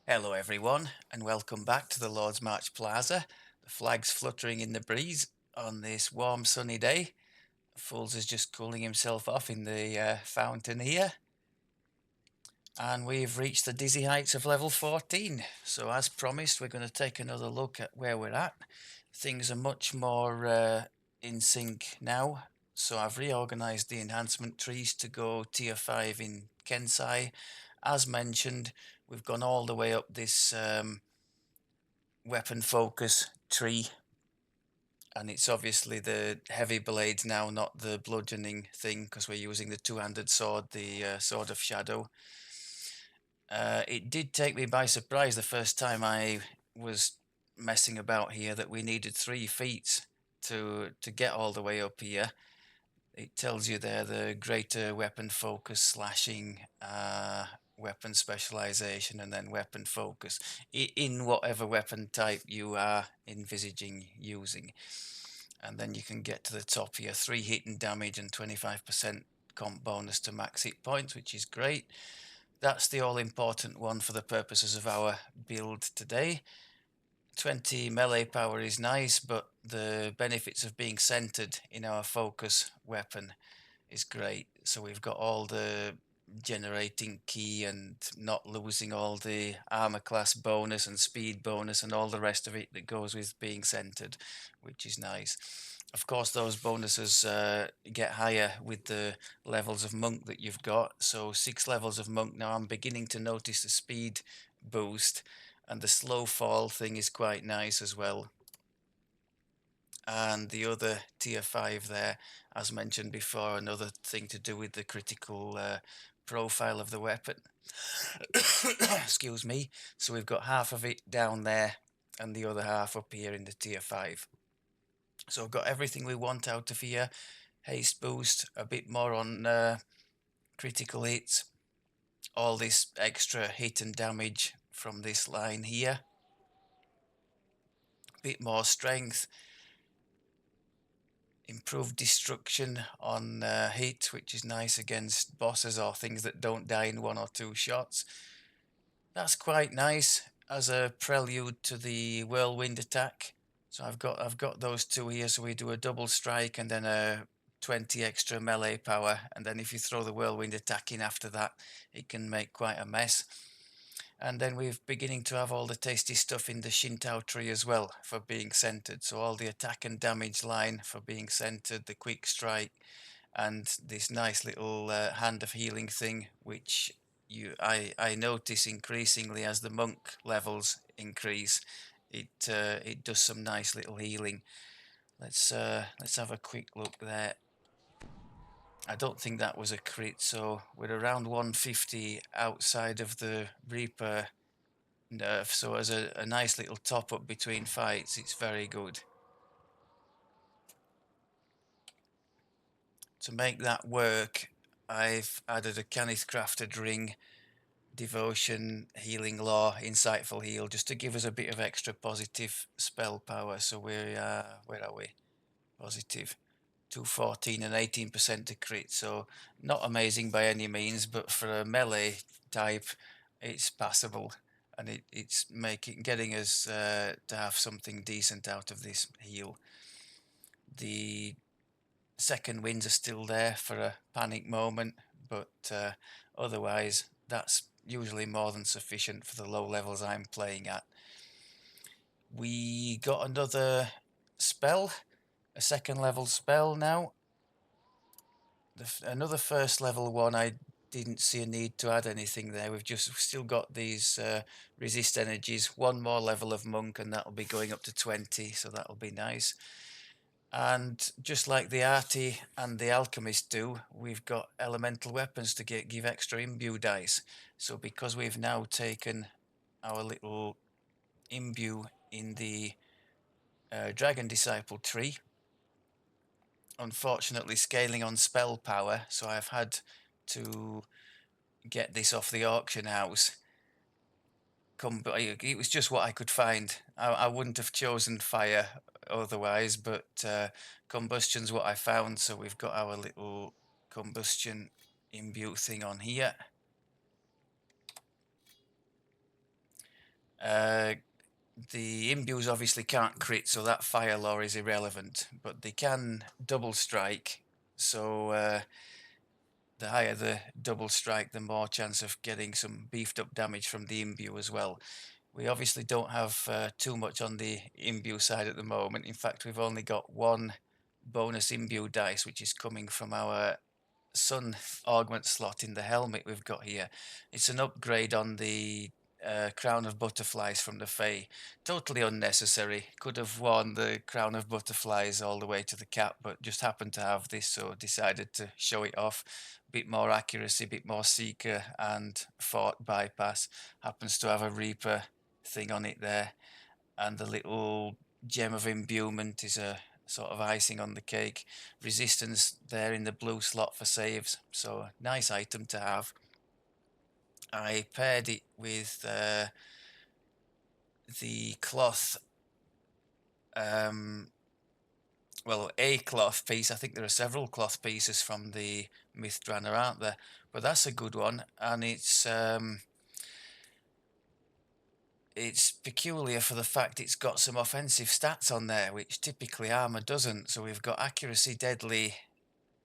Hello everyone, and welcome back to the Lord's March Plaza. The flag's fluttering in the breeze on this warm sunny day. Fools is just cooling himself off in the fountain here. And we've reached the dizzy heights of level 14. So as promised, we're going to take another look at where we're at. Things are much more in sync now. So I've reorganized the enhancement trees to go tier 5 in Kensai. As mentioned, we've gone all the way up this weapon focus tree, and it's obviously the heavy blades now, not the bludgeoning thing, because we're using the two-handed sword, the sword of shadow. It did take me by surprise the first time I was messing about here that we needed 3 feats to get all the way up here. It tells you there the greater weapon focus, slashing, weapon specialization, and then weapon focus in whatever weapon type you are envisaging using. And then you can get to the top here, 3 hit and damage and 25% comp bonus to max hit points, which is great. That's the all-important one for the purposes of our build today. 20 melee power is nice, but the benefits of being centered in our focus weapon is great. So we've got all the generating key and not losing all the armor class bonus and speed bonus and all the rest of it that goes with being centered, which is nice. Of course, those bonuses get higher with the levels of monk that you've got. So 6 levels of monk now, I'm beginning to notice the speed boost, and the slow fall thing is quite nice as well. And the other tier 5 there, as mentioned before, another thing to do with the critical profile of the weapon. Excuse me. So we've got half of it down there and the other half up here in the tier 5. So I've got everything we want out of here. Haste boost, a bit more on critical hits, all this extra hit and damage from this line here, a bit more strength, improved destruction on hit, which is nice against bosses or things that don't die in 1 or 2 shots. That's quite nice as a prelude to the whirlwind attack. So I've got those 2 here. So we do a double strike and then a 20 extra melee power, and then if you throw the whirlwind attack in after that, it can make quite a mess. And then we're beginning to have all the tasty stuff in the Shintao tree as well for being centered. So all the attack and damage line for being centered, the quick strike, and this nice little hand of healing thing, which I notice increasingly as the monk levels increase. It does some nice little healing. Let's have a quick look there. I don't think that was a crit, so we're around 150 outside of the Reaper nerf, so as a nice little top up between fights, it's very good. To make that work, I've added a Canith crafted ring, devotion, healing law, insightful heal, just to give us a bit of extra positive spell power. So we're where are we? Positive 214 and 18% to crit, so not amazing by any means, but for a melee type it's passable, and it's getting us to have something decent out of this heal. The second winds are still there for a panic moment, but otherwise that's usually more than sufficient for the low levels I'm playing at. We got another spell, a second level spell now. Another first level one, I didn't see a need to add anything there. We've still got these resist energies, 1 more level of monk, and that'll be going up to 20, so that'll be nice. And just like the arty and the alchemist do, we've got elemental weapons to give extra imbue dice. So because we've now taken our little imbue in the dragon disciple tree, unfortunately scaling on spell power, so I've had to get this off the auction house. It was just what I could find. I wouldn't have chosen fire otherwise, but combustion's what I found, so we've got our little combustion imbue thing on here. Uh, the imbues obviously can't crit, so that fire law is irrelevant, but they can double strike. So the higher the double strike, the more chance of getting some beefed up damage from the imbue as well. We obviously don't have too much on the imbue side at the moment. In fact, we've only got one bonus imbue dice, which is coming from our sun augment slot in the helmet we've got here. It's an upgrade on the crown of butterflies from the Fae. Totally unnecessary. Could have worn the crown of butterflies all the way to the cap, but just happened to have this, so decided to show it off. Bit more accuracy, bit more seeker, and fort bypass. Happens to have a reaper thing on it there, and the little gem of imbuement is a sort of icing on the cake. Resistance there in the blue slot for saves, so nice item to have. I paired it with the cloth, um, well, a cloth piece. I think there are several cloth pieces from the Mythdrana, aren't there? But that's a good one, and it's peculiar for the fact it's got some offensive stats on there, which typically armor doesn't. So we've got accuracy, deadly,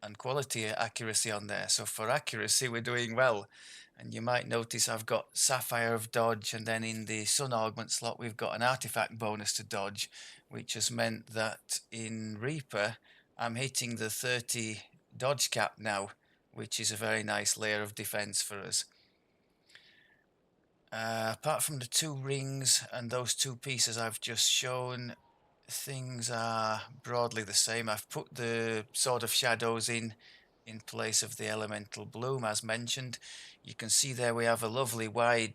and quality accuracy on there. So for accuracy, we're doing well. And you might notice I've got Sapphire of Dodge, and then in the Sun Augment slot, we've got an artifact bonus to dodge, which has meant that in Reaper, I'm hitting the 30 dodge cap now, which is a very nice layer of defense for us. Apart from the two rings and those two pieces I've just shown, things are broadly the same. I've put the Sword of Shadows in place of the Elemental Bloom, as mentioned. You can see there we have a lovely wide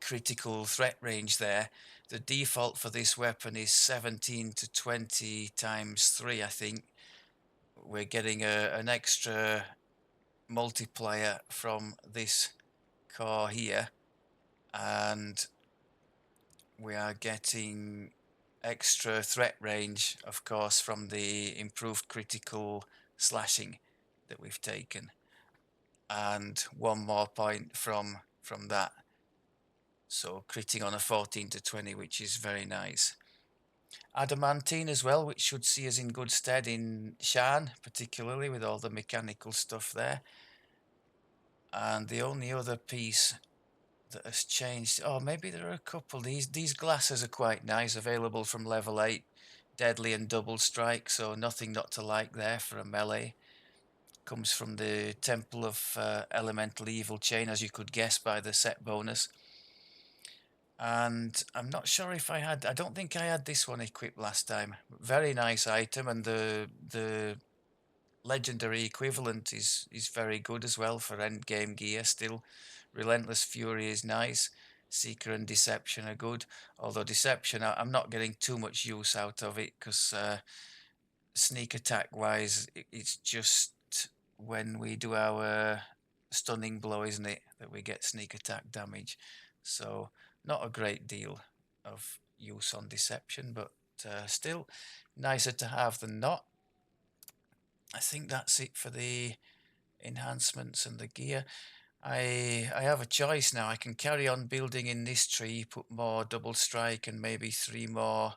critical threat range there. The default for this weapon is 17 to 20 times 3, I think. We're getting an extra multiplier from this core here, and we are getting extra threat range, of course, from the improved critical slashing that we've taken, and one more point from that. So critting on a 14 to 20, which is very nice. Adamantine as well, which should see us in good stead in Shan, particularly with all the mechanical stuff there. And the only other piece that has changed, oh, maybe there are a couple. These glasses are quite nice, available from level 8, deadly and double strike, so nothing not to like there for a melee. Comes from the Temple of Elemental Evil chain, as you could guess by the set bonus. And I'm not sure if I don't think I had this one equipped last time. Very nice item, and the legendary equivalent is very good as well for end game gear still. Relentless Fury is nice. Seeker and Deception are good, although Deception, I'm not getting too much use out of it, because sneak attack wise, it's just when we do our stunning blow, isn't it, that we get sneak attack damage. So not a great deal of use on Deception, but still nicer to have than not. I think that's it for the enhancements and the gear. I have a choice now. I can carry on building in this tree, put more double strike and maybe 3 more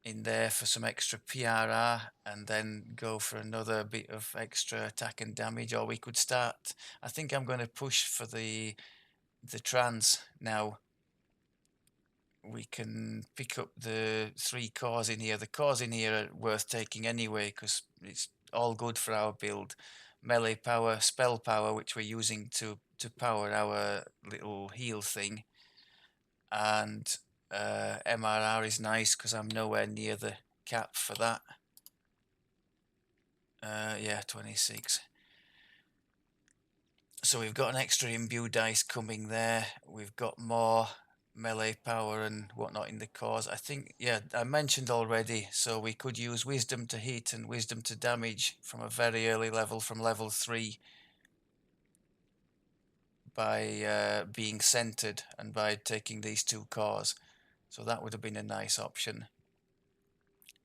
in there for some extra PRR, and then go for another bit of extra attack and damage. Or we could start, I think I'm going to push for the trans now. We can pick up the 3 cores in here. The cores in here are worth taking anyway, because it's all good for our build. Melee power, spell power, which we're using to power our little heal thing, and MRR is nice because I'm nowhere near the cap for that. Yeah, 26. So we've got an extra imbue dice coming there. We've got more melee power and whatnot in the cores. I think, yeah, I mentioned already, so we could use wisdom to hit and wisdom to damage from a very early level, from level 3, by being centered and by taking these 2 cores. So that would have been a nice option.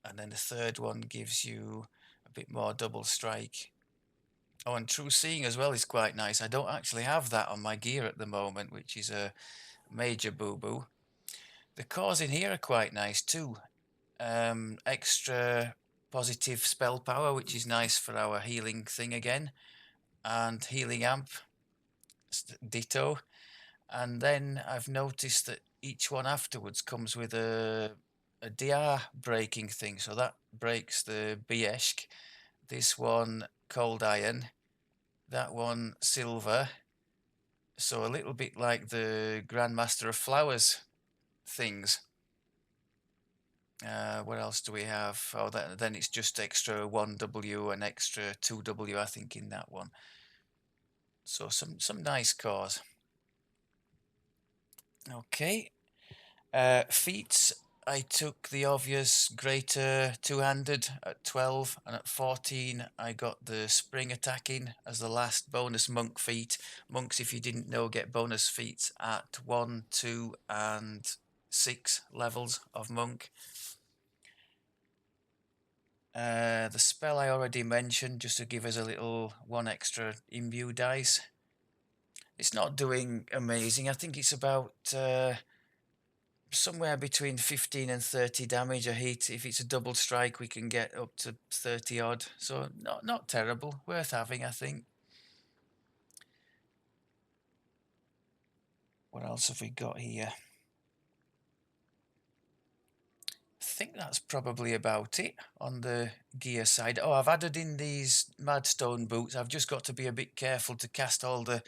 And then the third one gives you a bit more double strike. Oh, and true seeing as well is quite nice. I don't actually have that on my gear at the moment, which is a major boo-boo. The cores in here are quite nice too. Extra positive spell power, which is nice for our healing thing again, and healing amp, ditto. And then I've noticed that each one afterwards comes with a DR breaking thing, so that breaks the Bieshk. This one cold iron, that one silver. So a little bit like the Grandmaster of Flowers things. What else do we have? Oh, then it's just extra 1W and extra 2W, I think, in that one. So some nice cores. Okay. Feats, I took the obvious greater two-handed at 12, and at 14 I got the spring attacking as the last bonus monk feat. Monks, if you didn't know, get bonus feats at 1, 2, and 6 levels of monk. The spell I already mentioned, just to give us a little one extra imbue dice. It's not doing amazing. I think it's about somewhere between 15 and 30 damage a hit. If it's a double strike, we can get up to 30 odd. So not terrible. Worth having, I think. What else have we got here? I think that's probably about it on the gear side. Oh, I've added in these Madstone boots. I've just got to be a bit careful to cast all the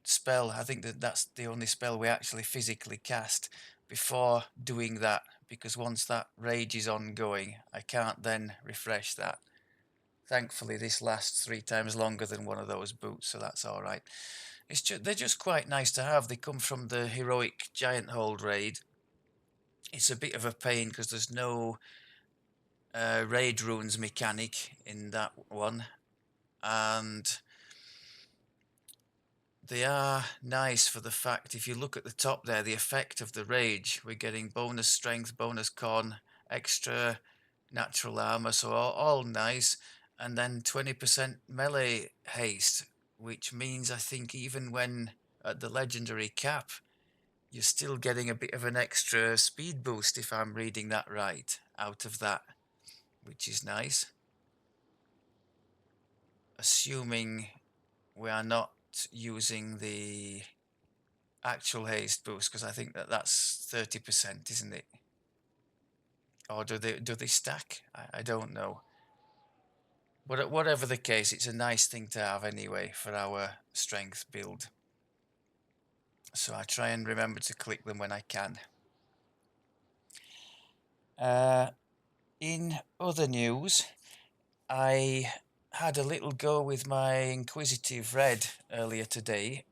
spell. I think that's the only spell we actually physically cast before doing that, because once that rage is ongoing, I can't then refresh that. Thankfully, this lasts 3 times longer than one of those boots, so that's all right. They're just quite nice to have. They come from the heroic giant hold raid. It's a bit of a pain because there's no raid runes mechanic in that one, and they are nice for the fact, if you look at the top there, the effect of the rage, we're getting bonus strength, bonus con, extra natural armor, so all nice. And then 20% melee haste, which means I think even when at the legendary cap, you're still getting a bit of an extra speed boost, if I'm reading that right, out of that, which is nice. Assuming we are not using the actual haste boost, because I think that's 30%, isn't it? Or do they stack? I don't know. But whatever the case, it's a nice thing to have anyway for our strength build. So I try and remember to click them when I can. In other news, I had a little go with my Inquisitive Red earlier today.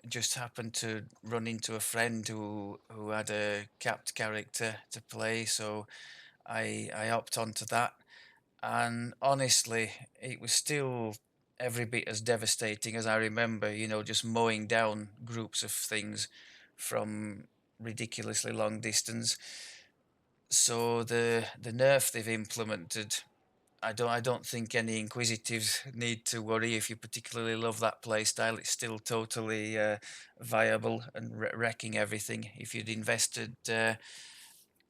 Just happened to run into a friend who had a capped character to play, so I hopped onto that, and honestly, it was still every bit as devastating as I remember. You know, just mowing down groups of things from ridiculously long distance. So the nerf they've implemented, I don't think any inquisitives need to worry. If you particularly love that playstyle, it's still totally viable and wrecking everything. If you'd invested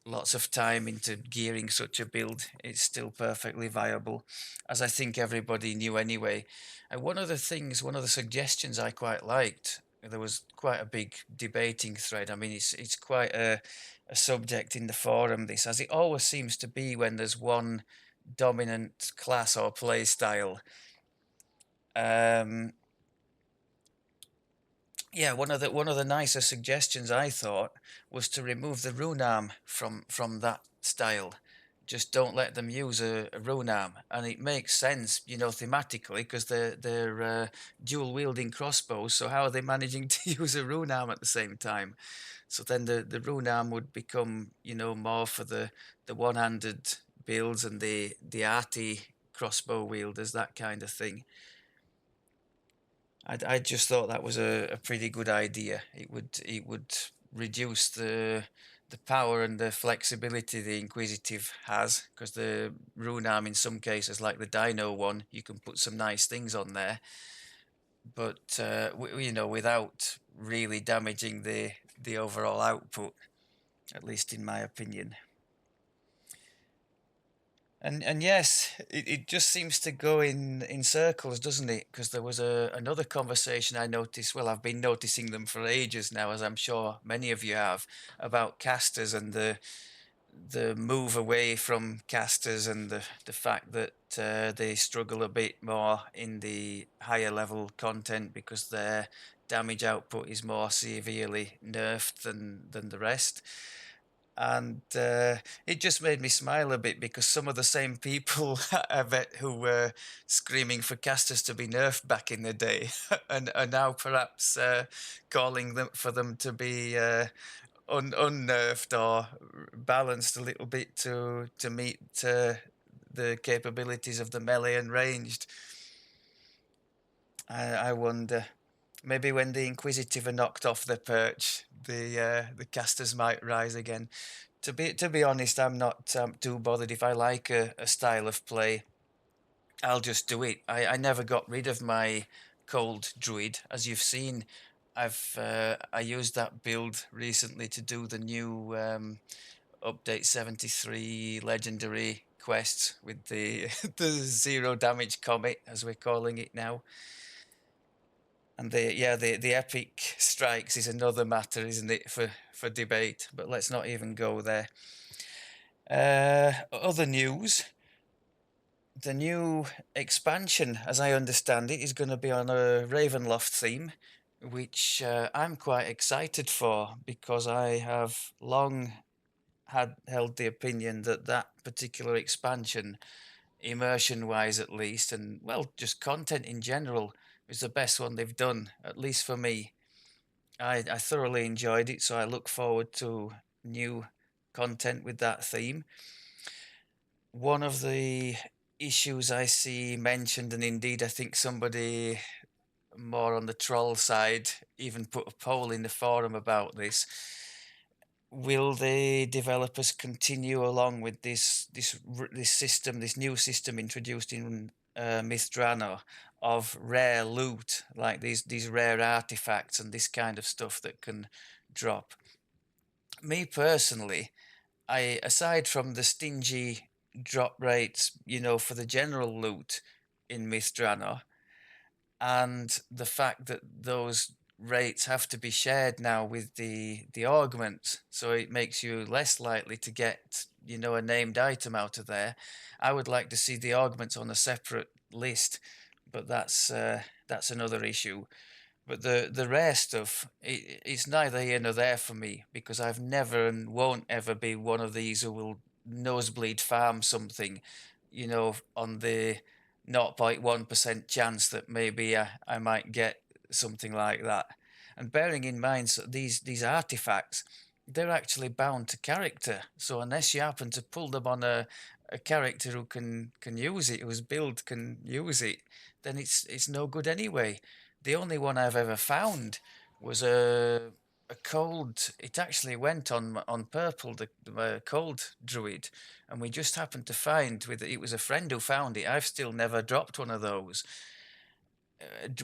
lots of time into gearing such a build, it's still perfectly viable, as I think everybody knew anyway. And one of the suggestions I quite liked, there was quite a big debating thread. I mean, it's quite a subject in the forum, this, as it always seems to be when there's one dominant class or play style. Yeah, one of the nicer suggestions I thought was to remove the rune arm from that style. Just don't let them use a rune arm, and it makes sense, you know, thematically, because they're dual wielding crossbows. So how are they managing to use a rune arm at the same time? So then the rune arm would become, you know, more for the one-handed builds and the arty crossbow wielders, that kind of thing. I just thought that was a pretty good idea. It would reduce the power and the flexibility the Inquisitive has, because the rune arm in some cases, like the Dino one, you can put some nice things on there, but you know, without really damaging the overall output, at least in my opinion. And yes, it just seems to go in circles, doesn't it? Because there was another conversation I noticed. Well, I've been noticing them for ages now, as I'm sure many of you have, about casters and the move away from casters and the fact that they struggle a bit more in the higher level content because their damage output is more severely nerfed than the rest. And it just made me smile a bit because some of the same people I bet who were screaming for casters to be nerfed back in the day and are now perhaps calling them for them to be unnerved or balanced a little bit to meet the capabilities of the melee and ranged. I wonder. Maybe when the Inquisitive are knocked off their perch, the casters might rise again. To be honest, I'm not too bothered if I like a style of play. I'll just do it. I never got rid of my cold druid, as you've seen. I used that build recently to do the new update 73 legendary quests with the the zero damage comet, as we're calling it now. And the epic strikes is another matter, isn't it, for debate? But let's not even go there. Other news: the new expansion, as I understand it, is going to be on a Ravenloft theme, which I'm quite excited for because I have long had held the opinion that that particular expansion, immersion wise at least, and well, just content in general, is the best one they've done, at least for me. I thoroughly enjoyed it, so I look forward to new content with that theme. One of the issues I see mentioned, and indeed I think somebody more on the troll side even put a poll in the forum about this. Will the developers continue along with this system, this new system introduced in Mithranor of rare loot, like these rare artifacts and this kind of stuff that can drop? Me personally, I aside from the stingy drop rates, for the general loot in Mithranor, and the fact that those rates have to be shared now with the augments, so it makes you less likely to get a named item out of there. I would like to see the augments on a separate list, but that's another issue. But the rare stuff, it's neither here nor there for me because I've never and won't ever be one of these who will nosebleed farm something, on the 0.1% chance that maybe I might get something like that. And bearing in mind, so these artifacts, they're actually bound to character. So unless you happen to pull them on a character who can use it, whose build can use it, then it's no good anyway. The only one I've ever found was a cold. It actually went on purple, the cold druid, and we just happened to find with it was a friend who found it. I've still never dropped one of those.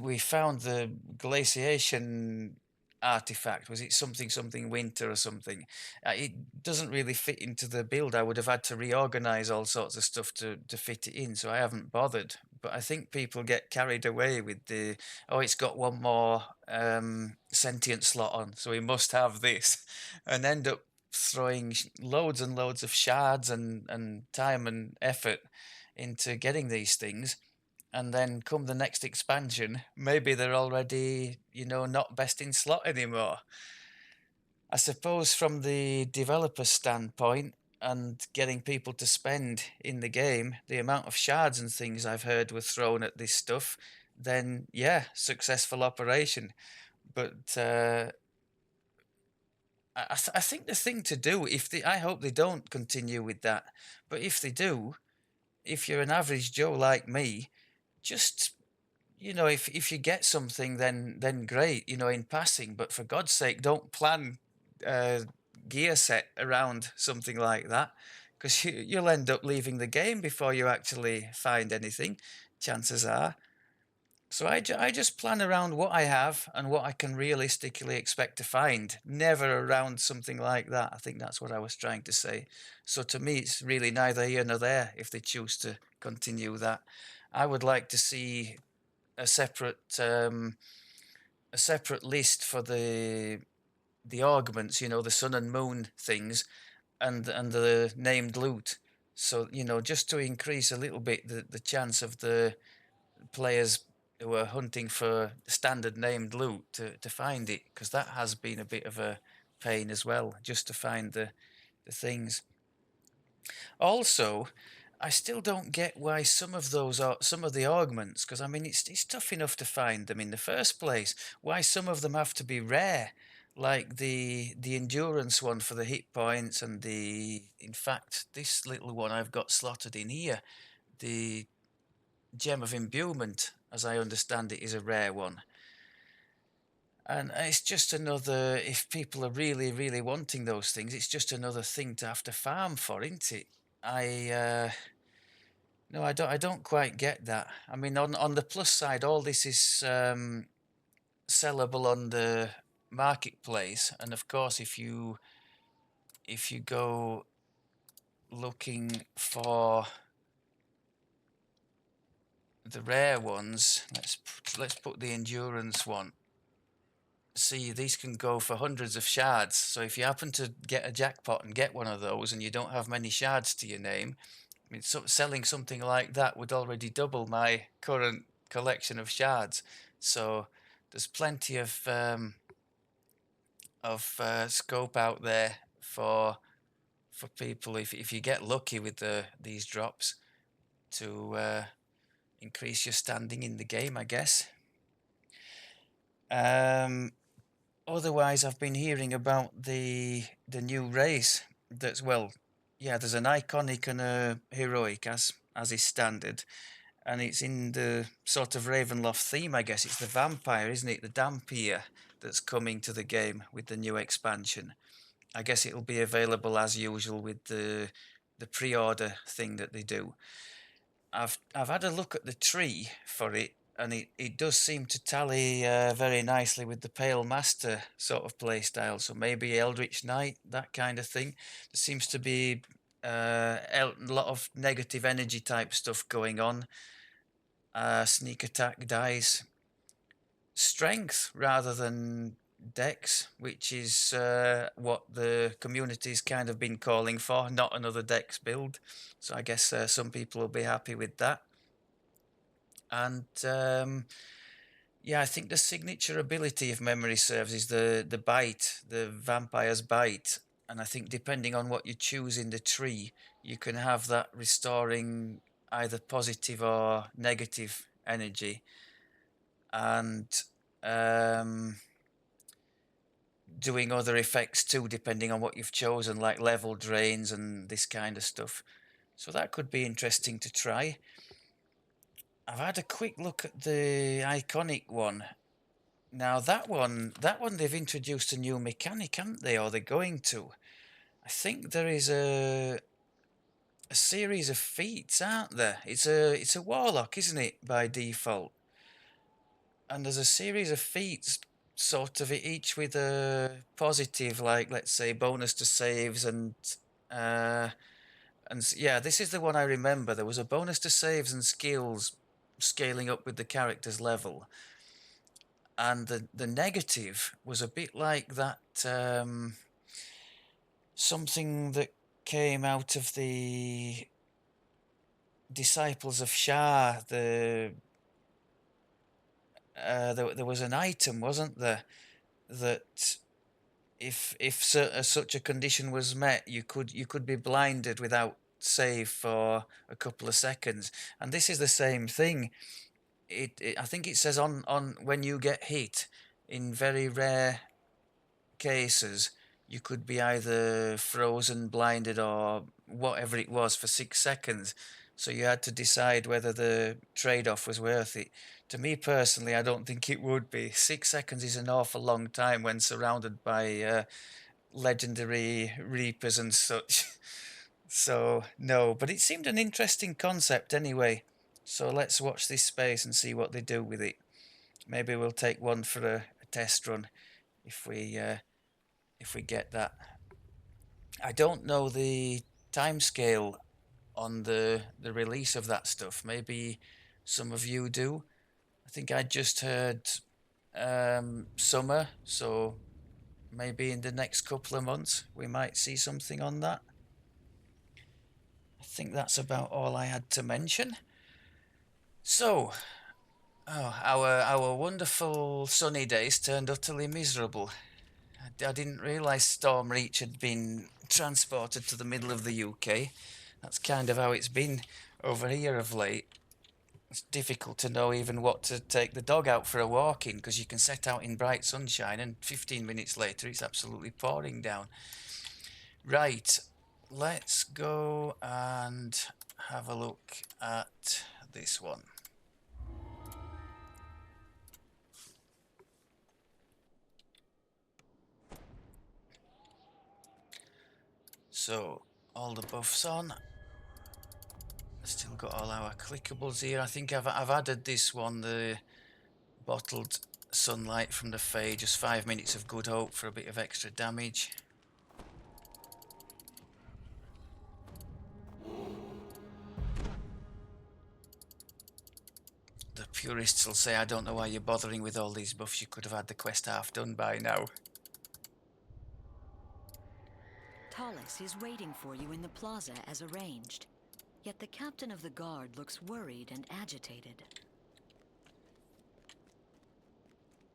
We found the glaciation artifact. Was it something winter or something? It doesn't really fit into the build. I would have had to reorganize all sorts of stuff to fit it in, so I haven't bothered. But I think people get carried away with it's got one more sentient slot on, so we must have this, and end up throwing loads and loads of shards and time and effort into getting these things, and then come the next expansion, maybe they're already, not best in slot anymore. I suppose from the developer standpoint and getting people to spend in the game, the amount of shards and things I've heard were thrown at this stuff, then yeah, successful operation. But I think the thing to do, I hope they don't continue with that, but if they do, if you're an average Joe like me, just if you get something, then great, in passing. But for God's sake, don't plan uh, gear set around something like that, because you'll end up leaving the game before you actually find anything. Chances are. So I just plan around what I have and what I can realistically expect to find, never around something like that. I think that's what I was trying to say. So to me, it's really neither here nor there if they choose to continue that. I would like to see a separate list for the augments, the sun and moon things, and the named loot. So just to increase a little bit the chance of the players who are hunting for standard named loot to find it, because that has been a bit of a pain as well, just to find the things. Also, I still don't get why some of those are some of the augments, because I mean it's tough enough to find them in the first place. Why some of them have to be rare, like the endurance one for the hit points, and in fact this little one I've got slotted in here, the gem of imbuement, as I understand it, is a rare one. And it's just another, if people are really, really wanting those things, it's just another thing to have to farm for, isn't it? No, I don't quite get that. I mean, on the plus side, all this is sellable on the marketplace, and of course, if you go looking for the rare ones, let's put the endurance one. See, these can go for hundreds of shards. So if you happen to get a jackpot and get one of those, and you don't have many shards to your name, I mean, selling something like that would already double my current collection of shards. So there's plenty of scope out there for people if you get lucky with these drops to increase your standing in the game, I guess. Um, Otherwise, I've been hearing about the new race. That's well, yeah. There's an iconic and a heroic as is standard, and it's in the sort of Ravenloft theme, I guess. It's the vampire, isn't it? The Dampier that's coming to the game with the new expansion. I guess it'll be available as usual with the pre-order thing that they do. I've had a look at the tree for it, and it does seem to tally very nicely with the Pale Master sort of play style. So maybe Eldritch Knight, that kind of thing. There seems to be a lot of negative energy type stuff going on. Sneak attack dice, strength rather than dex, which is what the community's kind of been calling for, not another dex build. So I guess some people will be happy with that. And yeah, I think the signature ability, if memory serves, is the bite, the vampire's bite. And I think depending on what you choose in the tree, you can have that restoring either positive or negative energy. And um, doing other effects too, depending on what you've chosen, like level drains and this kind of stuff. So that could be interesting to try. I've had a quick look at the iconic one. Now that one they've introduced a new mechanic, haven't they? Or they're going to. I think there is a series of feats, aren't there? It's a warlock, isn't it, by default? And there's a series of feats, sort of each with a positive, like let's say bonus to saves uh, yeah, this is the one I remember. There was a bonus to saves and skills, scaling up with the character's level, and the negative was a bit like that. Something that came out of the Disciples of Shah. There was an item, wasn't there, that if such a condition was met, you could be blinded without save for a couple of seconds, and this is the same thing. I think it says on when you get hit, in very rare cases, you could be either frozen, blinded, or whatever it was for 6 seconds. So you had to decide whether the trade-off was worth it. To me personally, I don't think it would be. 6 seconds is an awful long time when surrounded by legendary reapers and such. So no, but it seemed an interesting concept anyway. So let's watch this space and see what they do with it. Maybe we'll take one for a test run if we get that. I don't know the timescale on the release of that stuff. Maybe some of you do. I think I just heard summer, so maybe in the next couple of months we might see something on that. I think that's about all I had to mention. So, our wonderful sunny days turned utterly miserable. I didn't realise Storm Reach had been transported to the middle of the UK. That's kind of how it's been over here of late. It's difficult to know even what to take the dog out for a walk in, because you can set out in bright sunshine and 15 minutes later it's absolutely pouring down. Right, let's go and have a look at this one. So, all the buffs on. Still got all our clickables here. I think I've added this one, the bottled sunlight from the Fae, just 5 minutes of good hope for a bit of extra damage. The purists will say, I don't know why you're bothering with all these buffs, you could have had the quest half done by now. Tallis is waiting for you in the plaza as arranged. Yet the captain of the guard looks worried and agitated.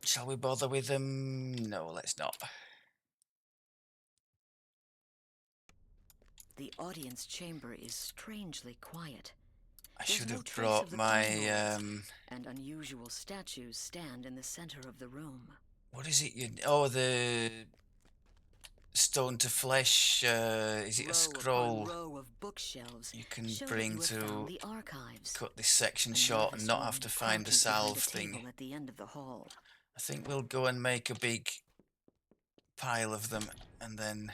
Shall we bother with them? No, let's not. The audience chamber is strangely quiet. I There's should no have trace brought of the my and unusual statues stand in the center of the room. what is it? Oh, the stone to flesh. Is it a scroll? Row of bookshelves You can show bring that you have to found the archives. cut this section A short and nervous not woman have to find the crouches behind salve a thing. table at the end of the hall. I think we'll go and make a big pile of them and then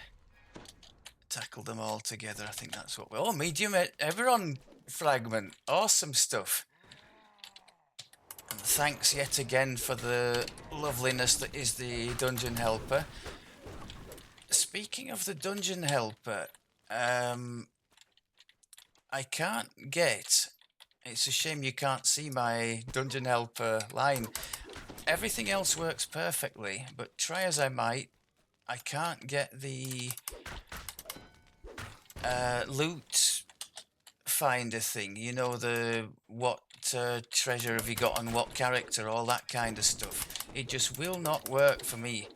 tackle them all together. I think that's what we're... Oh, medium Eberron fragment. Awesome stuff. And thanks yet again for the loveliness that is the Dungeon Helper. Speaking of the Dungeon Helper, I can't get... It's a shame you can't see my Dungeon Helper line. Everything else works perfectly, but try as I might, I can't get the loot finder thing. You know, the what treasure have you got on what character, all that kind of stuff. It just will not work for me,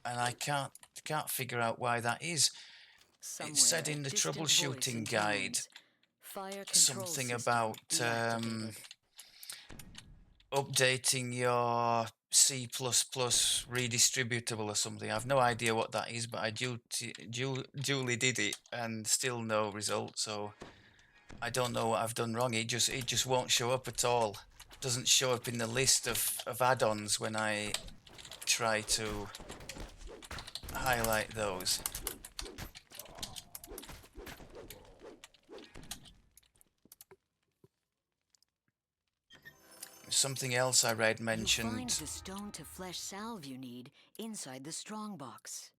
and I can't figure out why that is. It said in the troubleshooting guide something about updating your C++ redistributable or something. I've no idea what that is, but I duly did it and still no result. So I don't know what I've done wrong. It just won't show up at all. It doesn't show up in the list of add-ons when I try to highlight those. Something else I read mentioned... You find the stone to flesh salve you need inside the strongbox.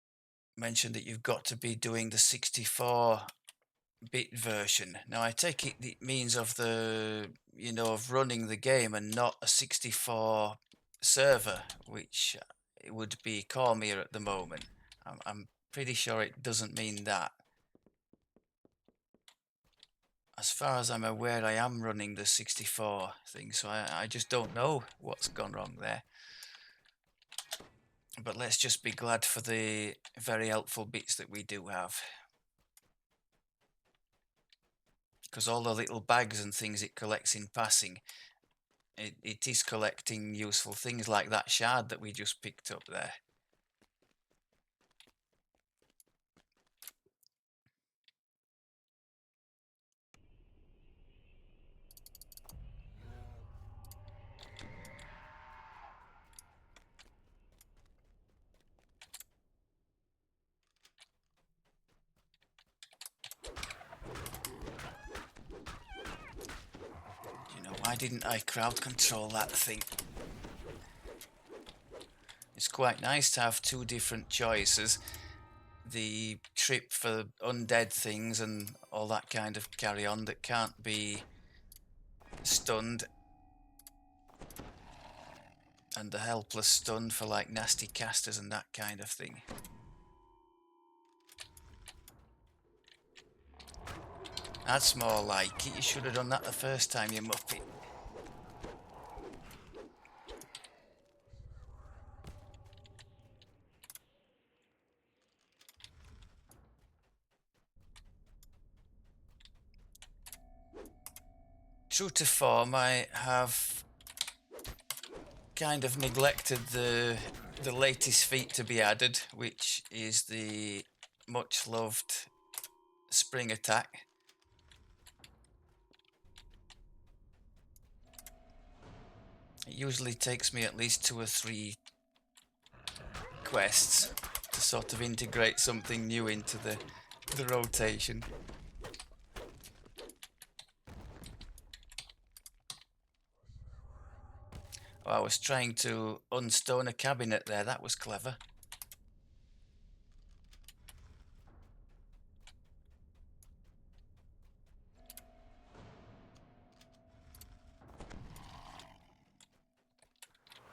Mentioned that you've got to be doing the 64-bit version. Now I take it means of the, you know, of running the game and not a 64 server, which it would be Cormier at the moment. I'm pretty sure it doesn't mean that. As far as I'm aware, I am running the 64 thing, so I just don't know what's gone wrong there. But let's just be glad for the very helpful bits that we do have. Because all the little bags and things it collects in passing, it is collecting useful things like that shard that we just picked up there. Why didn't I crowd control that thing? It's quite nice to have two different choices. The trip for undead things and all that kind of carry on that can't be stunned, and the helpless stun for like nasty casters and that kind of thing. That's more like it. You should have done that the first time, you muppet. True to form, I have kind of neglected the latest feat to be added, which is the much loved spring attack. It usually takes me at least 2 or 3 quests to sort of integrate something new into the rotation. Oh, I was trying to unstone a cabinet there. That was clever.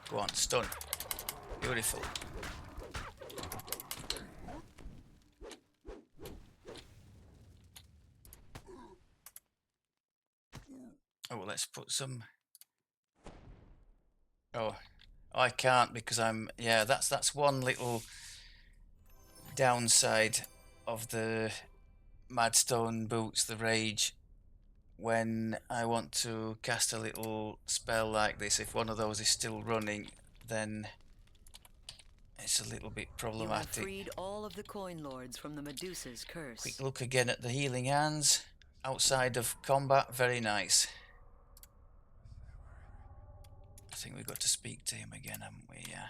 Go on, stun. Beautiful. Oh, let's put some... Oh, I can't because I'm... Yeah, that's one little downside of the Madstone boots, the rage. When I want to cast a little spell like this, if one of those is still running, then it's a little bit You have problematic. freed all of the coin lords from the Medusa's curse. Quick look again at the healing hands. Outside of combat, very nice. I think we've got to speak to him again, haven't we? Yeah.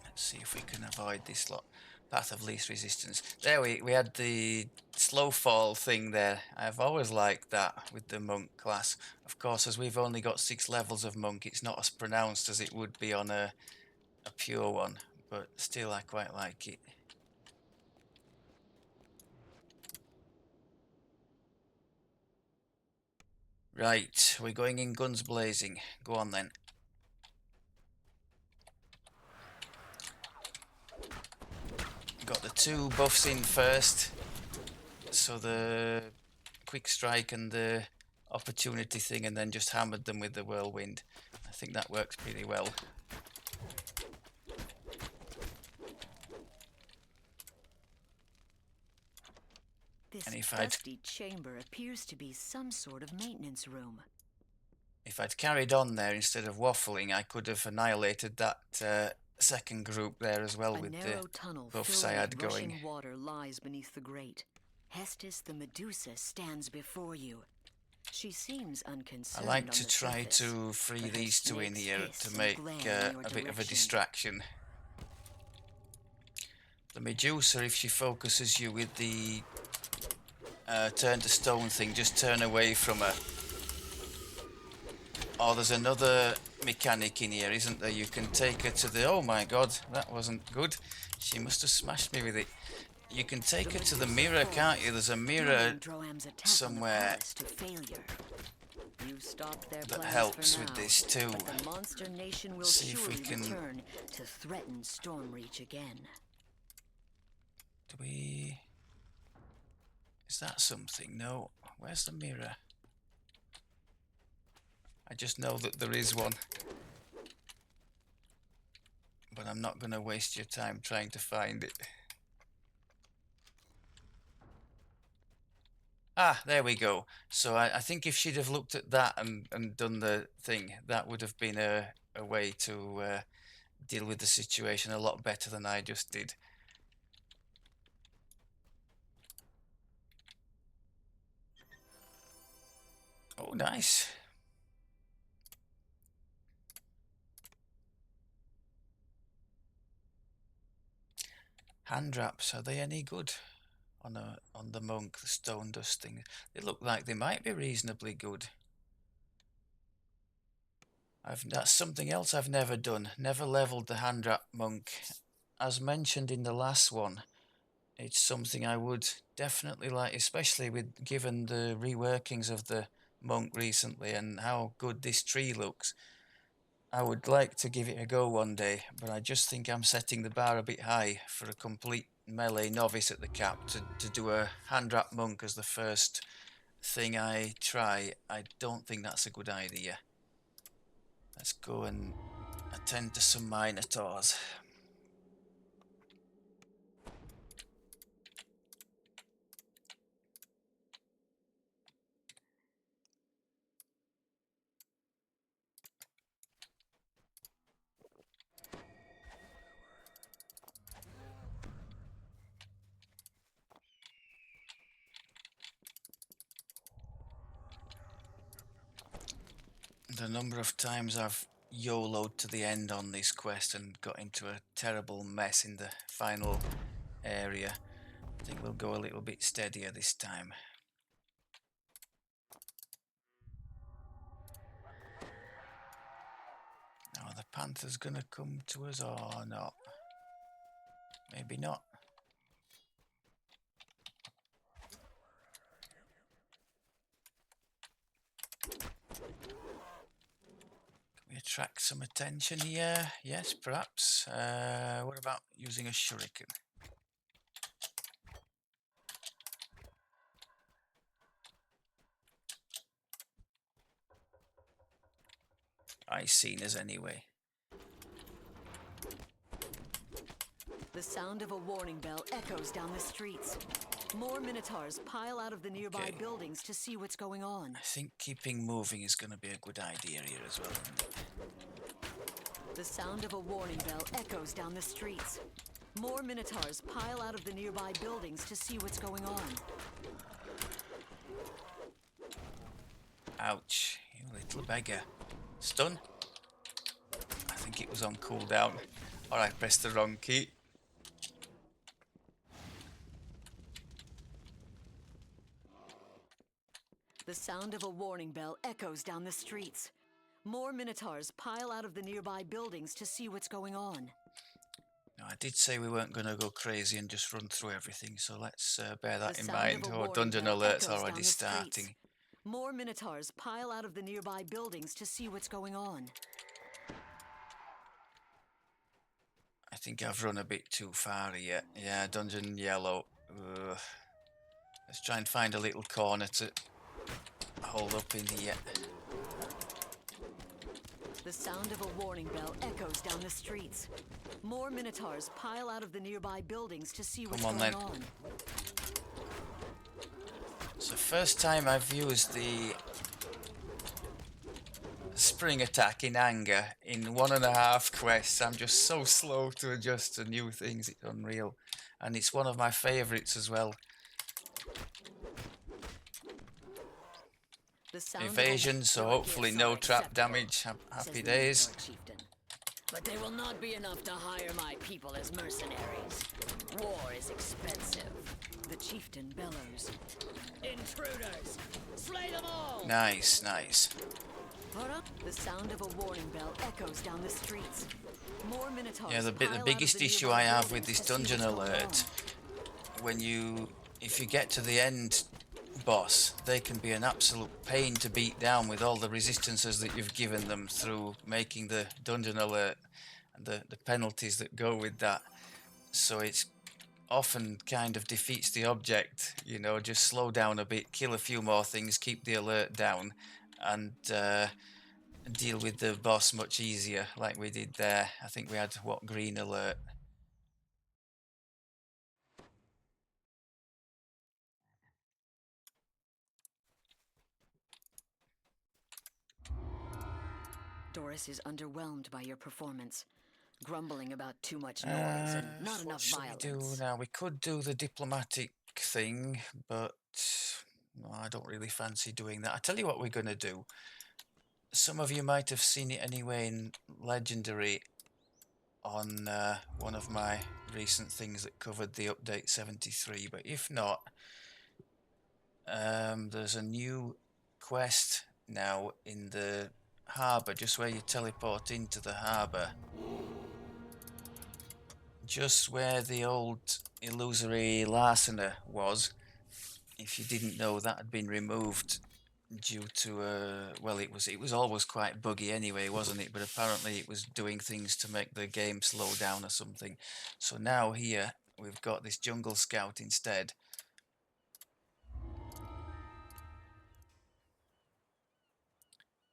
Let's see if we can avoid this lot. Path of least resistance. There we had the slow fall thing there. I've always liked that with the monk class. Of course, as we've only got 6 levels of monk, it's not as pronounced as it would be on a pure one, but still I quite like it. Right, we're going in guns blazing. Go on then. Got the 2 buffs in first, so the quick strike and the opportunity thing, and then just hammered them with the whirlwind. I think that works pretty well. This And dusty chamber appears to be some sort of maintenance room. If I'd carried on there instead of waffling, I could have annihilated that second group there as well with the tunnel buffs I had going. rushing water lies beneath the grate. Hestis the Medusa stands before you. She seems I unconcerned. like on to the try surface, to free but her these 2 in snakes here hiss to and make glare in your a bit of a direction. distraction. The Medusa, if she focuses you with the turn to stone thing, just turn away from her. Oh, there's another mechanic in here, isn't there? You can take her to the... Oh my god, that wasn't good. She must have smashed me with it. You can take her to the mirror, can't you? There's a mirror somewhere You stopped their that plans helps for with now, this too. but the monster nation will See if we surely can... return to threaten Stormreach again. Do we... Is that something? No. Where's the mirror? I just know that there is one. But I'm not going to waste your time trying to find it. Ah, there we go. So I think if she'd have looked at that and done the thing, that would have been a way to deal with the situation a lot better than I just did. Oh, nice. Hand wraps, are they any good on the monk, the stone dusting? They look like they might be reasonably good. That's something else I've never done. Never leveled the hand wrap monk. As mentioned in the last one, it's something I would definitely like, especially with given the reworkings of the monk recently and how good this tree looks. I would like to give it a go one day, but I just think I'm setting the bar a bit high for a complete melee novice at the cap to do a hand wrap monk as the first thing I try. I don't think that's a good idea. Let's go and attend to some minotaurs. The number of times I've YOLO'd to the end on this quest and got into a terrible mess in the final area. I think we'll go a little bit steadier this time. Now, are the Panthers gonna come to us or not? Maybe not. Can we attract some attention here? Yes, perhaps. What about using a shuriken? I seen us anyway. The sound of a warning bell echoes down the streets. More minotaurs pile out of the nearby Okay. buildings to see what's going on. I think keeping moving is going to be a good idea here as well, isn't it? The sound of a warning bell echoes down the streets. More minotaurs pile out of the nearby buildings to see what's going on. Ouch, you little beggar. Stun? I think it was on cooldown. Or I pressed the wrong key. The sound of a warning bell echoes down the streets. More minotaurs pile out of the nearby buildings to see what's going on. Now, I did say we weren't going to go crazy and just run through everything, so let's bear that The in sound mind. of a Oh, warning dungeon bell alert's echoes already down the streets. starting. More minotaurs pile out of the nearby buildings to see what's going on. I think I've run a bit too far here. Yeah, dungeon yellow. Ugh. Let's try and find a little corner to hold up in here. The sound of a warning bell echoes down the streets. More minotaurs pile out of the nearby buildings to see what's Come on, going then. on. So first time I've used the spring attack in anger in 1.5 quests. I'm just so slow to adjust to new things, it's unreal. And it's one of my favourites as well. The sound Evasion, so Your hopefully gifts no are trap acceptable, damage. Happy says the days. Minotaur chieftain. But they will not be enough to hire my people as mercenaries. War is expensive. The chieftain bellows. Intruders! Slay them all! Nice, nice. The sound of a warning bell echoes down the streets. More minotaurs Yeah, the pile out of biggest the issue nearby I have with buildings this to see dungeon what's going alert, on. if you get to the end boss, they can be an absolute pain to beat down with all the resistances that you've given them through making the dungeon alert and the penalties that go with that. So it's often kind of defeats the object, you know, just slow down a bit, kill a few more things, keep the alert down, and deal with the boss much easier, like we did there. I think we had, what, green alert? Doris is underwhelmed by your performance, grumbling about too much noise and not What enough should we do violence. now? We could do the diplomatic thing, but no, I don't really fancy doing that. I tell you what we're going to do. Some of you might have seen it anyway in Legendary on one of my recent things that covered the update 73, but if not, there's a new quest now in the harbour, just where you teleport into the harbour. Just where the old illusory larcener was. If you didn't know, that had been removed due to well, it was always quite buggy anyway, wasn't it? But apparently it was doing things to make the game slow down or something. So now here we've got this jungle scout instead.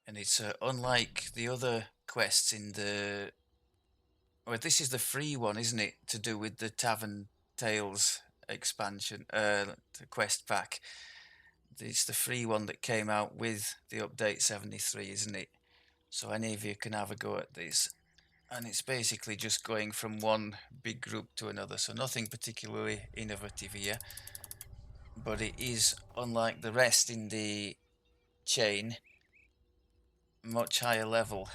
And it's unlike the other quests in the... Well, this is the free one, isn't it? To do with the Tavern Tales expansion, the quest pack. It's the free one that came out with the update 73, isn't it? So any of you can have a go at this. And it's basically just going from one big group to another. So nothing particularly innovative here. But it is, unlike the rest in the chain, much higher level.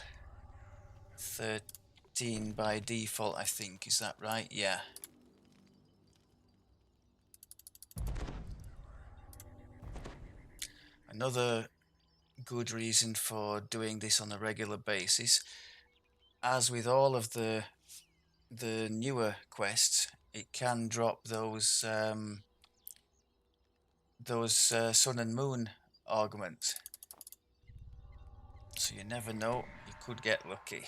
13 by default, I think. Is that right? Yeah. Another good reason for doing this on a regular basis, as with all of the newer quests, it can drop those sun and moon augments. So you never know, you could get lucky.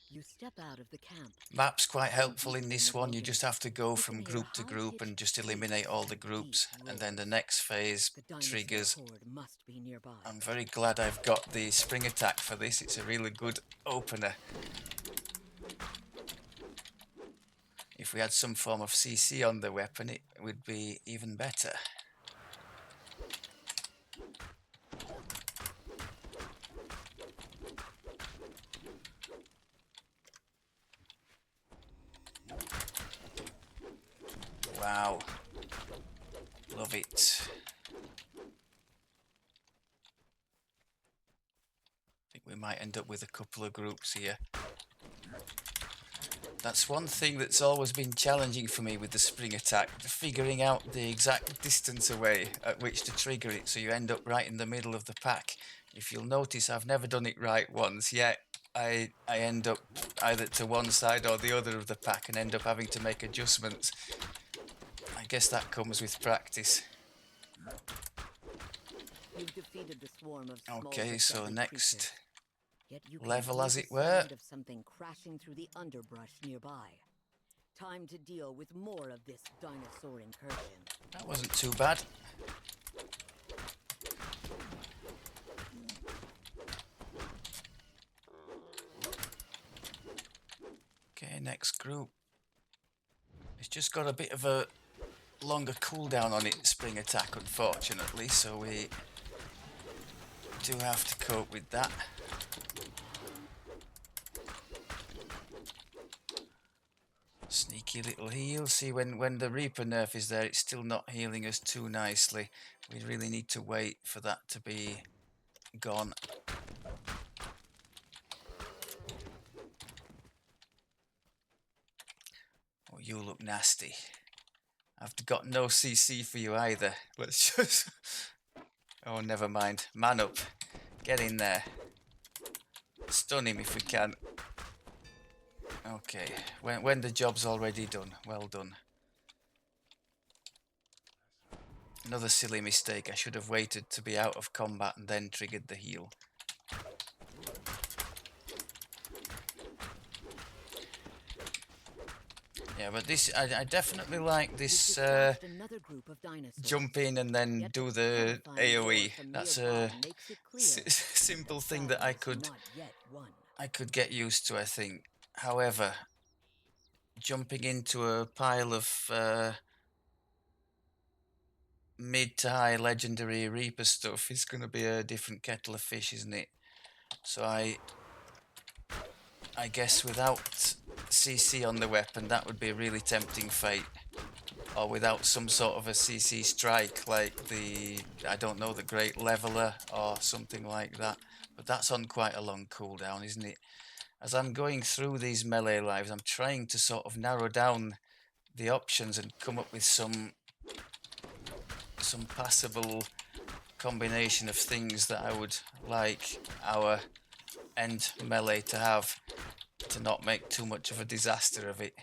You step out of the camp. Map's quite helpful in Deep this the one. You just wilderness, have to go you can from hear group to group and high-pitched just shrieks eliminate all the and groups, deep and then the roars. next phase The dinosaur triggers. horde must be nearby. I'm very glad I've got the spring attack for this. It's a really good opener. If we had some form of CC on the weapon, it would be even better. Wow. Love it. I think we might end up with a couple of groups here. That's one thing that's always been challenging for me with the spring attack, figuring out the exact distance away at which to trigger it, so you end up right in the middle of the pack. If you'll notice, I've never done it right once, yet I end up either to one side or the other of the pack and end up having to make adjustments. I guess that comes with practice. You've defeated the swarm of small Okay, but so deadly next creatures. Yet you can level, hear as the it were. sound of something crashing through the underbrush nearby. Time to deal with more of this dinosaur incursion. That wasn't too bad. Okay, next group. It's just got a bit of a longer cooldown on it, spring attack, unfortunately, so we do have to cope with that. Sneaky little heal. See, when the Reaper nerf is there, it's still not healing us too nicely. We really need to wait for that to be gone. Oh, you look nasty. I've got no CC for you either. Let's just... Oh, never mind. Man up. Get in there. Stun him if we can. Okay. When the job's already done. Well done. Another silly mistake. I should have waited to be out of combat and then triggered the heal. Yeah, but this, I definitely like this Another group of dinosaurs. jump in and then Yet do the the terrifying roar AoE. from That's nearby a makes it clear simple that the thing that battle is not yet won. I could get used to, I think. However, jumping into a pile of mid to high legendary Reaper stuff is going to be a different kettle of fish, isn't it? So I guess without CC on the weapon, that would be a really tempting fate. Or without some sort of a CC strike like the, I don't know, the Great Leveler or something like that. But that's on quite a long cooldown, isn't it? As I'm going through these melee lives, I'm trying to sort of narrow down the options and come up with some passable combination of things that I would like our end melee to have, to not make too much of a disaster of it.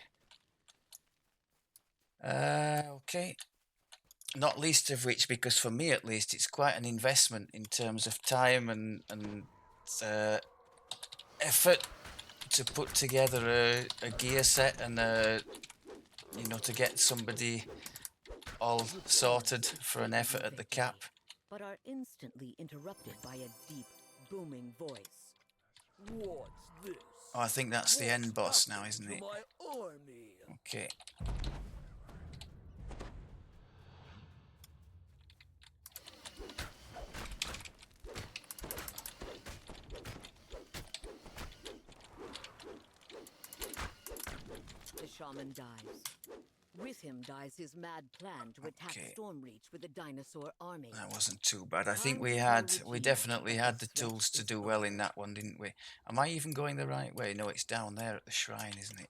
Okay. Not least of which, because for me at least, it's quite an investment in terms of time and effort to put together a gear set and to get somebody all sorted for an effort at the cap. But are instantly interrupted by a deep, booming voice. What's this? Oh, I think that's the end boss now, isn't it? My army. Okay. The shaman dies. With him dies his mad plan to attack Stormreach with a dinosaur army. That wasn't too bad. I think we definitely had the tools to do well in that one, didn't we? Am I even going the right way? No, it's down there at the shrine, isn't it?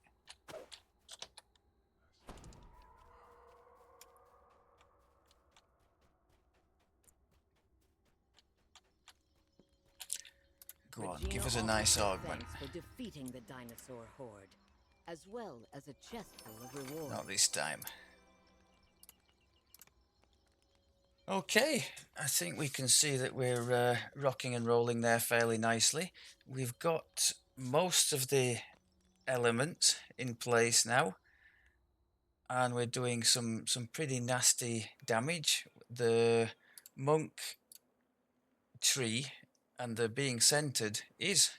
Go on, give us a nice augment. For defeating the dinosaur horde, as well as a chest full of rewards. Not this time. Okay, I think we can see that we're rocking and rolling there fairly nicely. We've got most of the elements in place now, and we're doing some pretty nasty damage. The monk tree and the being centered is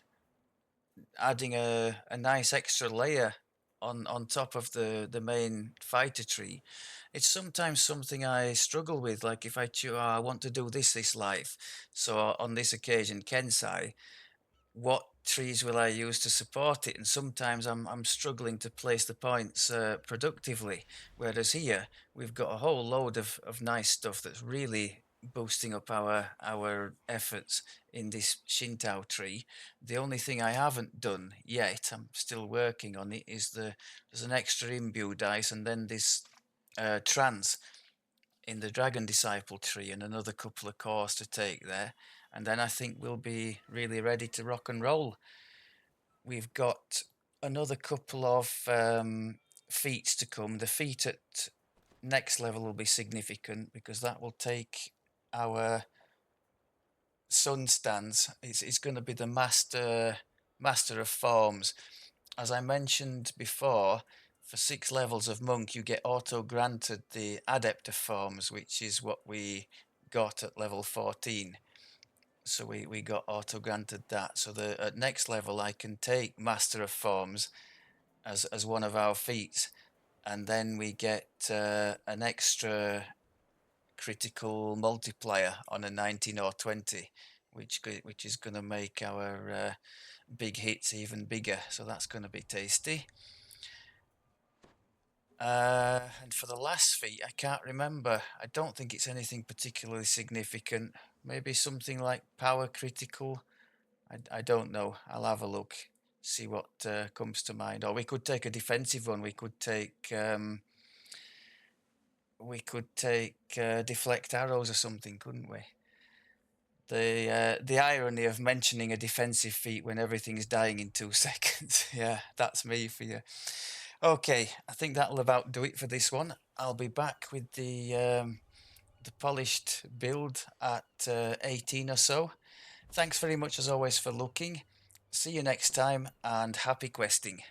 adding a nice extra layer on top of the main fighter tree. It's sometimes something I struggle with, like if I want to do this life. So on this occasion, Kensai, what trees will I use to support it? And sometimes I'm struggling to place the points productively. Whereas here we've got a whole load of nice stuff that's really boosting up our efforts in this Shintao tree. The only thing I haven't done yet, I'm still working on it, is there's an extra imbue dice and then this trans in the Dragon Disciple tree and another couple of cores to take there. And then I think we'll be really ready to rock and roll. We've got another couple of feats to come. The feat at next level will be significant because that will take our sun stance. It's going to be the master of forms. As I mentioned before, for 6 levels of monk, you get auto-granted the adept of forms, which is what we got at level 14. So we got auto-granted that. So at next level, I can take master of forms as one of our feats, and then we get an extra critical multiplier on a 19 or 20, which is going to make our big hits even bigger. So that's going to be tasty. And for the last feat, I can't remember. I don't think it's anything particularly significant. Maybe something like power critical. I don't know. I'll have a look, see what comes to mind. Or we could take a defensive one. We could take deflect arrows or something, couldn't we? The irony of mentioning a defensive feat when everything's dying in 2 seconds. Yeah, that's me for you. Okay, I think that'll about do it for this one. I'll be back with the polished build at 18 or so. Thanks very much as always for looking. See you next time and happy questing.